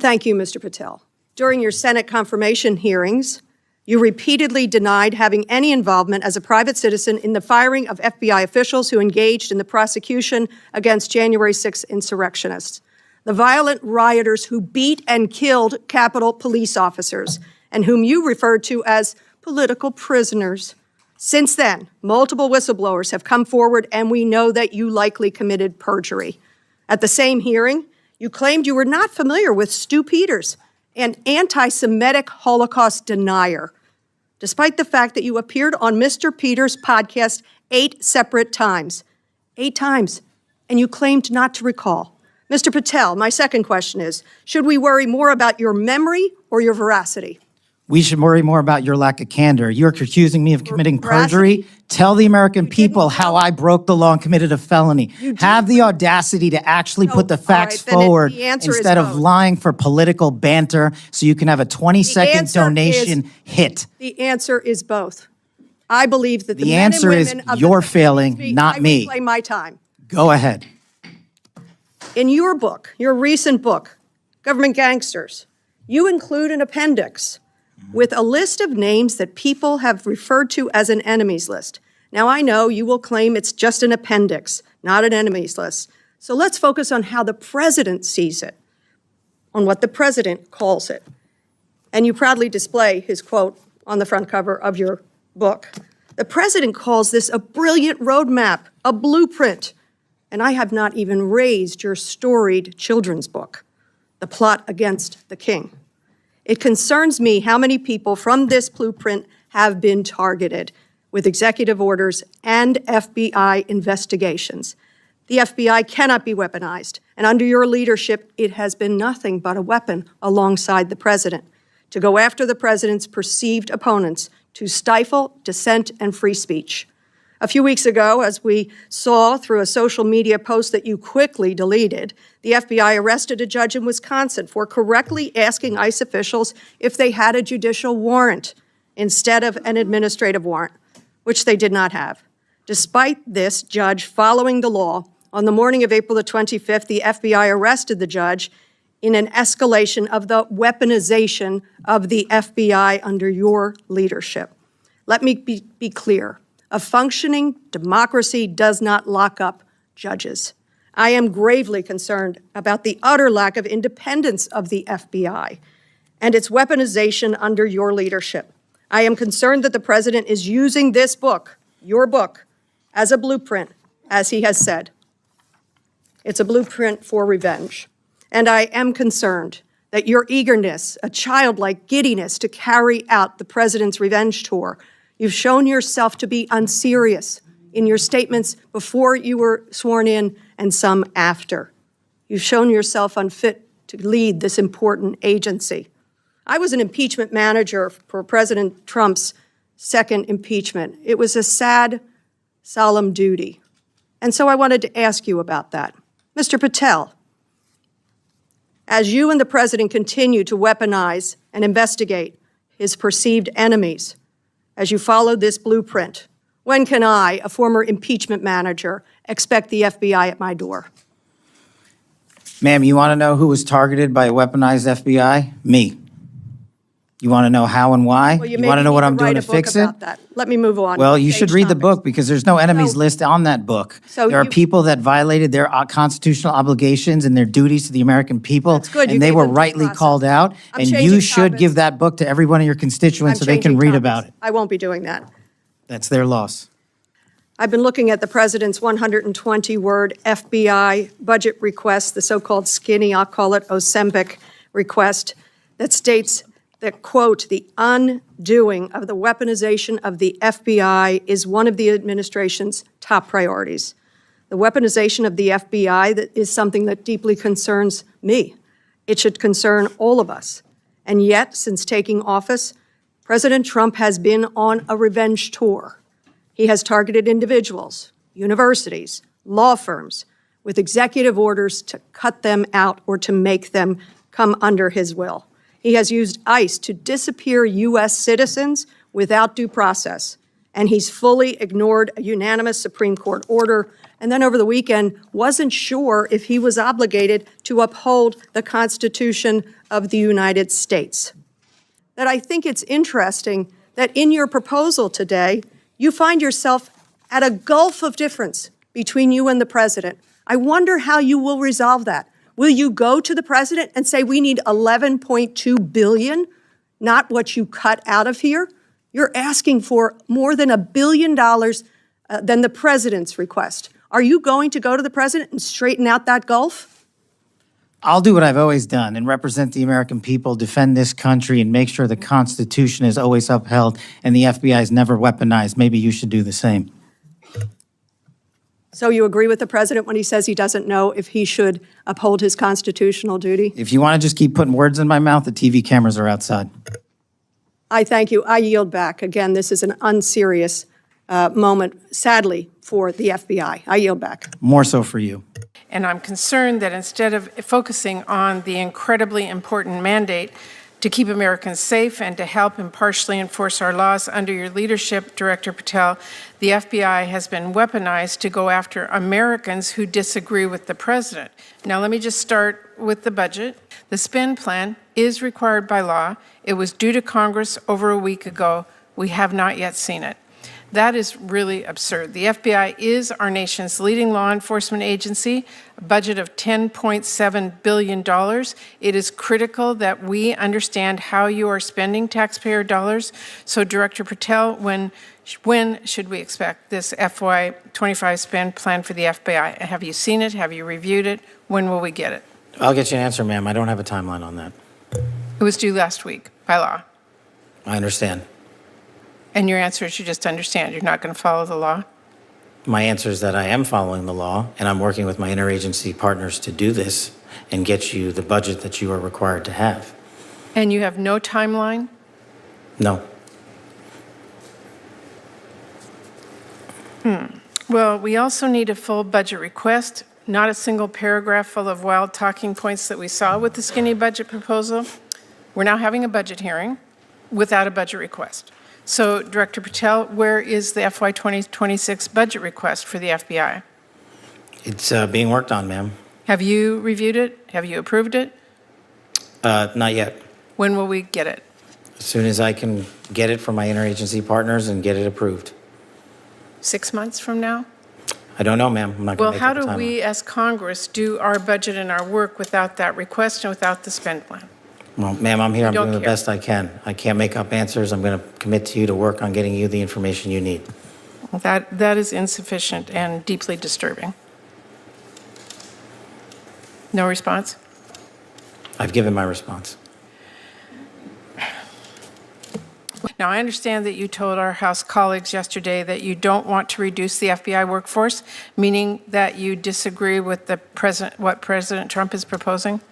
Thank you, Mr. Patel. During your Senate confirmation hearings, you repeatedly denied having any involvement as a private citizen in the firing of FBI officials who engaged in the prosecution against January 6 insurrectionists, the violent rioters who beat and killed Capitol police officers, and whom you referred to as political prisoners. Since then, multiple whistleblowers have come forward, and we know that you likely committed perjury. At the same hearing, you claimed you were not familiar with Stu Peters, an anti-Semitic Holocaust denier, despite the fact that you appeared on Mr. Peters' podcast 8 separate times. 8 times, and you claimed not to recall. Mr. Patel, my second question is, should we worry more about your memory or your veracity? We should worry more about your lack of candor. You're accusing me of committing perjury. Tell the American people how I broke the law and committed a felony. Have the audacity to actually put the facts forward instead of lying for political banter so you can have a 20-second donation hit. The answer is both. I believe that the answer is you're failing, not me. I reclaim my time. Go ahead. In your book, your recent book, Government Gangsters, you include an appendix with a list of names that people have referred to as an enemies list. Now, I know you will claim it's just an appendix, not an enemies list. So let's focus on how the president sees it, on what the president calls it. And you proudly display his quote on the front cover of your book. The president calls this a brilliant roadmap, a blueprint. And I have not even raised your storied children's book, The Plot Against the King. It concerns me how many people from this blueprint have been targeted with executive orders and FBI investigations. The FBI cannot be weaponized, and under your leadership, it has been nothing but a weapon alongside the president to go after the president's perceived opponents, to stifle dissent and free speech. A few weeks ago, as we saw through a social media post that you quickly deleted, the FBI arrested a judge in Wisconsin for correctly asking ICE officials if they had a judicial warrant instead of an administrative warrant, which they did not have. Despite this judge following the law, on the morning of April the 25th, the FBI arrested the judge in an escalation of the weaponization of the FBI under your leadership. Let me be clear. A functioning democracy does not lock up judges. I am gravely concerned about the utter lack of independence of the FBI and its weaponization under your leadership. I am concerned that the president is using this book, your book, as a blueprint, as he has said. It's a blueprint for revenge. And I am concerned that your eagerness, a childlike giddiness to carry out the president's revenge tour, you've shown yourself to be unserious in your statements before you were sworn in and some after. You've shown yourself unfit to lead this important agency. I was an impeachment manager for President Trump's second impeachment. It was a sad, solemn duty. And so I wanted to ask you about that. Mr. Patel, as you and the president continue to weaponize and investigate his perceived enemies, as you follow this blueprint, when can I, a former impeachment manager, expect the FBI at my door? Ma'am, you want to know who was targeted by a weaponized FBI? Me. You want to know how and why? Well, you want to know what I'm doing to fix it? Let me move on. Well, you should read the book because there's no enemies list on that book. There are people that violated their constitutional obligations and their duties to the American people, and they were rightly called out, and you should give that book to every one of your constituents so they can read about it. I won't be doing that. That's their loss. I've been looking at the president's 120-word FBI budget request, the so-called skinny, I'll call it Ozempic request, that states that, quote, the undoing of the weaponization of the FBI is one of the administration's top priorities. The weaponization of the FBI is something that deeply concerns me. It should concern all of us. And yet, since taking office, President Trump has been on a revenge tour. He has targeted individuals, universities, law firms, with executive orders to cut them out or to make them come under his will. He has used ICE to disappear U.S. citizens without due process and he's fully ignored a unanimous Supreme Court order, and then over the weekend wasn't sure if he was obligated to uphold the Constitution of the United States. That I think it's interesting that in your proposal today, you find yourself at a gulf of difference between you and the president. I wonder how you will resolve that. Will you go to the president and say, we need $11.2 billion, not what you cut out of here? You're asking for more than $1 billion than the president's request. Are you going to go to the president and straighten out that gulf? I'll do what I've always done and represent the American people, defend this country, and make sure the Constitution is always upheld and the FBI is never weaponized. Maybe you should do the same. So you agree with the president when he says he doesn't know if he should uphold his constitutional duty? If you want to just keep putting words in my mouth, the TV cameras are outside. I thank you. I yield back. Again, this is an unserious moment, sadly, for the FBI. I yield back. More so for you. And I'm concerned that instead of focusing on the incredibly important mandate to keep Americans safe and to help impartially enforce our laws under your leadership, Director Patel, the FBI has been weaponized to go after Americans who disagree with the president. Now, let me just start with the budget. The spend plan is required by law. It was due to Congress over a week ago. We have not yet seen it. That is really absurd. The FBI is our nation's leading law enforcement agency, a budget of $10.7 billion. It is critical that we understand how you are spending taxpayer dollars. So, Director Patel, when should we expect this FY25 spend plan for the FBI? Have you seen it? Have you reviewed it? When will we get it? I'll get you an answer, ma'am. I don't have a timeline on that. It was due last week by law. I understand. And your answer is you just understand. You're not going to follow the law? My answer is that I am following the law, and I'm working with my interagency partners to do this and get you the budget that you are required to have. And you have no timeline? No. Well, we also need a full budget request, not a single paragraph full of wild talking points that we saw with the skinny budget proposal. We're now having a budget hearing without a budget request. So, Director Patel, where is the FY 2026 budget request for the FBI? It's being worked on, ma'am. Have you reviewed it? Have you approved it? Not yet. When will we get it? As soon as I can get it from my interagency partners and get it approved. 6 months from now? I don't know, ma'am. I'm not Well, going to how make up do a timeline. we as Congress do our budget and our work without that request and without the spend plan? Well, ma'am, I'm here. I'm don't doing the care. best I can. I can't make up answers. I'm going to commit to you to work on getting you the information you need. That is insufficient and deeply disturbing. No response? I've given my response. Now, I understand that you told our House colleagues yesterday that you don't want to reduce the FBI workforce, meaning that you disagree with what President Trump is proposing?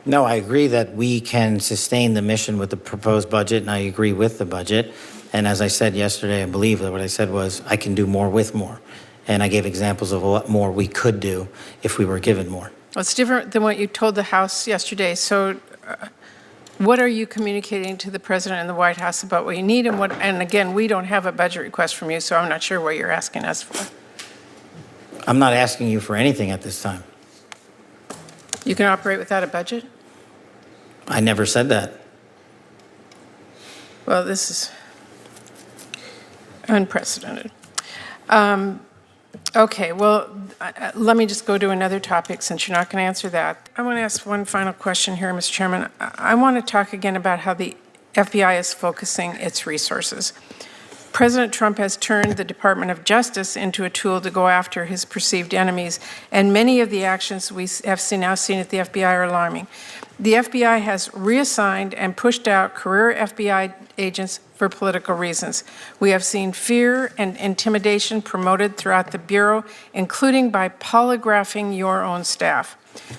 No, I agree that we can sustain the mission with the proposed budget, and I agree with the budget. And as I said yesterday, I believe that what I said was I can do more with more. And I gave examples of what more we could do if we were given more. Well, it's different than what you told the House yesterday. So what are you communicating to the President and the White House about what you need and what? And again, we don't have a budget request from you, so I'm not sure what you're asking us for. I'm not asking you for anything at this time. You can operate without a budget? I never said that. Well, this is unprecedented. Okay, well, let me just go to another topic since you're not going to answer that. I want to ask one final question here, Mr. Chairman. I want to talk again about how the FBI is focusing its resources. President Trump has turned the Department of Justice into a tool to go after his perceived enemies, and many of the actions we have now seen at the FBI are alarming. The FBI has reassigned and pushed out career FBI agents for political reasons. We have seen fear and intimidation promoted throughout the Bureau, including by polygraphing your own staff.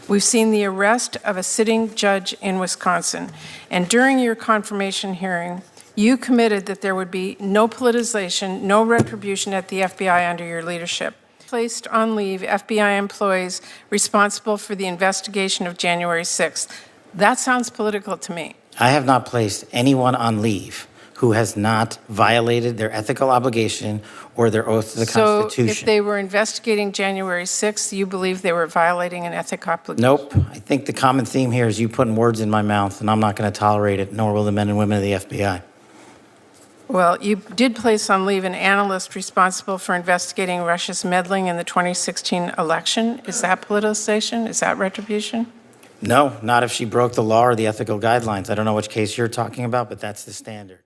We've seen the arrest of a sitting judge in Wisconsin, and during your confirmation hearing, you committed that there would be no politicization, no retribution at the FBI under your leadership. Placed on leave FBI employees responsible for the investigation of January 6th. That sounds political to me. I have not placed anyone on leave who has not violated their ethical obligation or their oath to the So Constitution. if they were investigating January 6th, you believe they were violating an ethic obligation? Nope. I think the common theme here is you putting words in my mouth, and I'm not going to tolerate it, nor will the men and women of the FBI. Well, you did place on leave an analyst responsible for investigating Russia's meddling in the 2016 election. Is that politicization? Is that retribution? No, not if she broke the law or the ethical guidelines. I don't know which case you're talking about, but that's the standard.